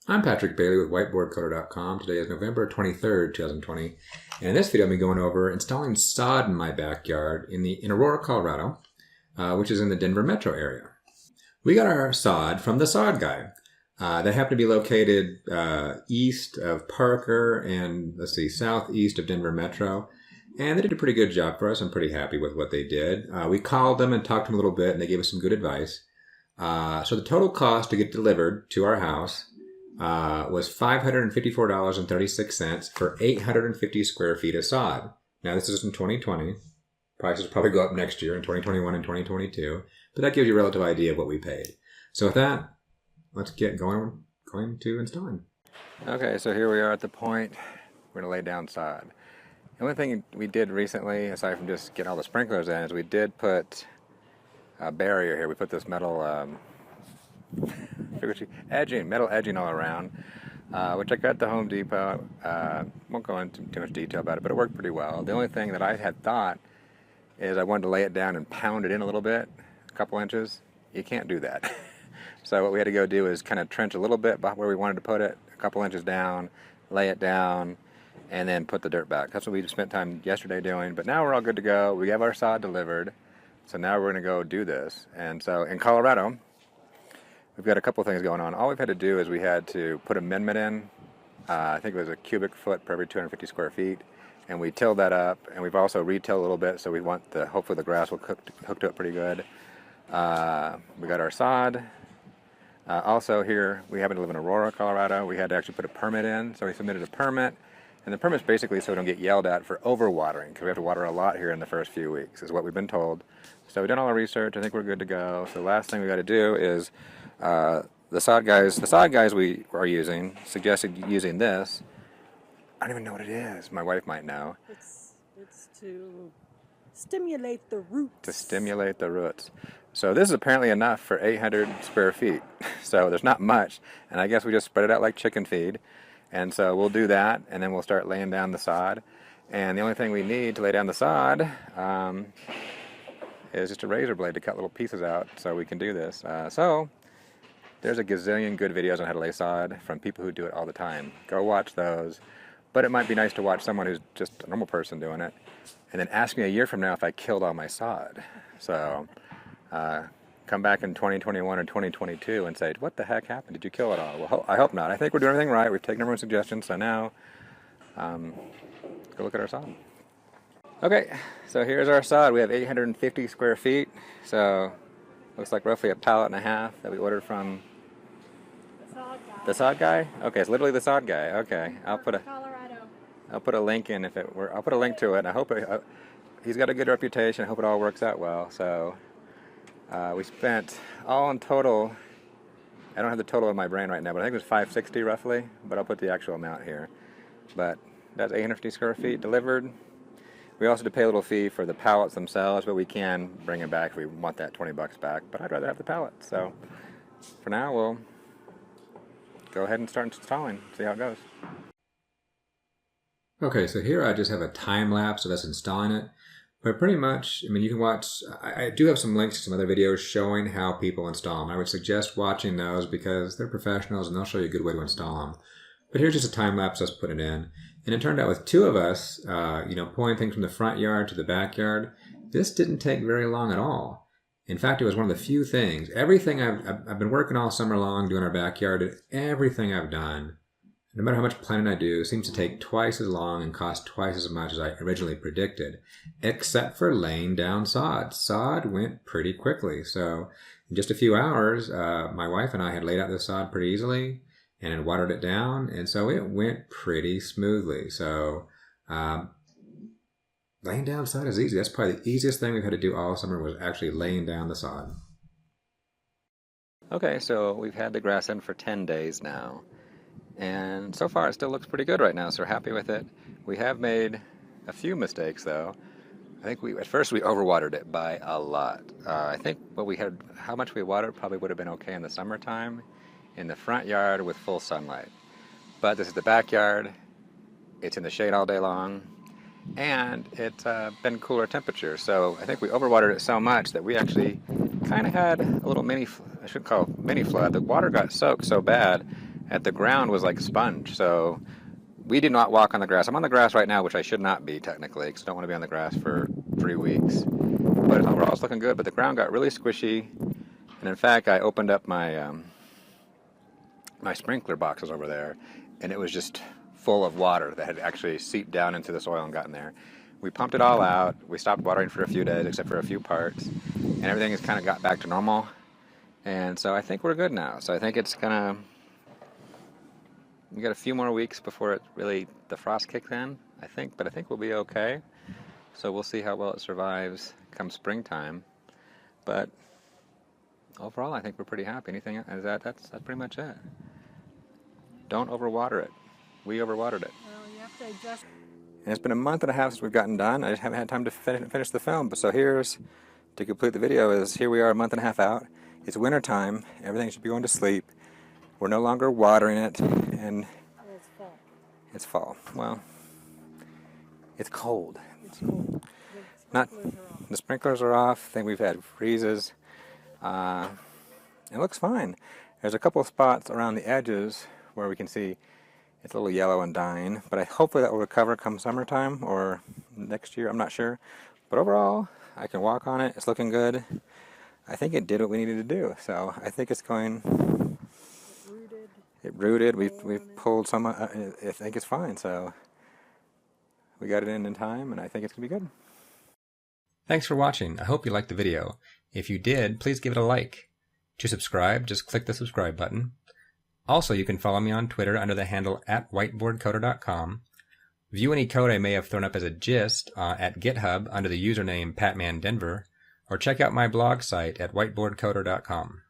I'm Patrick Bailey with whiteboardcoder.com. Today is November 23rd, 2020. And in this video, I'm going to be going over installing SOD in my backyard in Aurora, Colorado, which is in the Denver metro area. We got our SOD from the SOD guy. They happen to be located east of Parker and, southeast of Denver metro. And they did a pretty good job for us. I'm pretty happy with what they did. We called them and talked to them a little bit, and they gave us some good advice. So the total cost to get delivered to our house was $554.36 for 850 square feet of SOD. Now, this is in 2020. Prices will probably go up next year in 2021 and 2022, but that gives you a relative idea of what we paid. So with that, let's get going to installing. Okay, so here we are at the point we're going to lay down SOD. The only thing we did recently, aside from just getting all the sprinklers in, is we did put a barrier here. We put this metal metal edging all around, which I got at the Home Depot. Won't go into too much detail about it, but it worked pretty well. The only thing that I had thought is I wanted to lay it down and pound it in a little bit, a couple inches. You can't do that. So what we had to go do is kind of trench a little bit by where we wanted to put it, a couple inches down, lay it down, and then put the dirt back. That's what we spent time yesterday doing, but now we're all good to go. We have our SOD delivered, so now we're going to go do this. And so in Colorado, we've got a couple things going on. All we've had to do is we had to put amendment in. I think it was a cubic foot per every 250 square feet, and we tilled that up, and we've also retilled a little bit, so we want hopefully the grass will hook to it pretty good. We got our SOD. Also here, we happen to live in Aurora, Colorado. We had to actually put a permit in, so we submitted a permit. And the permit's basically so we don't get yelled at for overwatering, because we have to water a lot here in the first few weeks, is what we've been told. So we've done all our research. I think we're good to go. So the last thing we got to do is the SOD guys we are using suggested using this. I don't even know what it is. My wife might know. It's to stimulate the roots. To stimulate the roots. So this is apparently enough for 800 square feet. So there's not much, and I guess we just spread it out like chicken feed. And so we'll do that, and then we'll start laying down the SOD. And the only thing we need to lay down the SOD is just a razor blade to cut little pieces out so we can do this. So there's a gazillion good videos on how to lay SOD from people who do it all the time. Go watch those. But it might be nice to watch someone who's just a normal person doing it, and then ask me a year from now if I killed all my SOD. So come back in 2021 or 2022 and say, what the heck happened? Did you kill it all? Well, I hope not. I think we're doing everything right. We've taken everyone's suggestions, so now go look at our SOD. Okay, so here's our SOD. We have 850 square feet, so looks like roughly a pallet and a half that we ordered from the SOD guy. Okay, it's literally the SOD guy. Okay, I'll put a link in I'll put a link to it. And I hope he's got a good reputation. I hope it all works out well. So we spent all in total. I don't have the total in my brain right now, but I think it was $560 roughly. But I'll put the actual amount here. But that's 850 square feet delivered. We also had to pay a little fee for the pallets themselves, but we can bring them back if we want that $20 back. But I'd rather have the pallets. So for now, we'll go ahead and start installing, see how it goes. Okay, so here I just have a time lapse of us installing it. But pretty much, I mean, you can watch, I do have some links to some other videos showing how people install them. I would suggest watching those because they're professionals and they'll show you a good way to install them. But here's just a time lapse of us putting it in. And it turned out with two of us, pulling things from the front yard to the backyard, this didn't take very long at all. In fact, it was one of the few things. Everything I've been working all summer long doing our backyard, and everything I've done, no matter how much planning I do, seems to take twice as long and cost twice as much as I originally predicted, except for laying down SOD. SOD went pretty quickly. So in just a few hours, my wife and I had laid out the SOD pretty easily and had watered it down, and so it went pretty smoothly. So laying down SOD is easy. That's probably the easiest thing we've had to do all summer was actually laying down the SOD. Okay, so we've had the grass in for 10 days now. And so far it still looks pretty good right now, so we're happy with it. We have made a few mistakes though. I think at first we overwatered it by a lot. I think how much we watered probably would have been okay in the summertime in the front yard with full sunlight. But this is the backyard. It's in the shade all day long. And it's been cooler temperatures. So I think we overwatered it so much that we actually kind of had a little mini flood. The water got soaked so bad at the ground was like sponge. So we did not walk on the grass. I'm on the grass right now, which I should not be technically, because I don't want to be on the grass for 3 weeks. But overall, it's looking good. But the ground got really squishy, and in fact, I opened up my my sprinkler boxes over there, and it was just full of water that had actually seeped down into the soil and gotten there. We pumped it all out. We stopped watering for a few days, except for a few parts, and everything has kind of got back to normal. And so I think we're good now. So I think it's gonna. We got a few more weeks before it really the frost kicks in, I think, but I think we'll be okay. So we'll see how well it survives come springtime. But overall, I think we're pretty happy. Anything that's pretty much it. Don't overwater it. We overwatered it. Well, you have to adjust. And it's been a month and a half since we've gotten done. I just haven't had time to finish the film. But so here's to complete the video. Here we are a month and a half out. It's winter time. Everything should be going to sleep. We're no longer watering it, and It's fall. it's fall. Well, it's cold. It's cold. Not the sprinklers are off. I think we've had freezes. It looks fine. There's a couple of spots around the edges where we can see it's a little yellow and dying, but hopefully that will recover come summertime or next year. I'm not sure, but overall, I can walk on it. It's looking good. I think it did what we needed to do, so I think it's going. It rooted. We've pulled some. I think it's fine. So we got it in time, and I think it's gonna be good. Thanks for watching. I hope you liked the video. If you did, please give it a like. To subscribe, just click the subscribe button. Also, you can follow me on Twitter under the handle @whiteboardcoder.com. View any code I may have thrown up as a gist at GitHub under the username PatmanDenver, or check out my blog site at whiteboardcoder.com.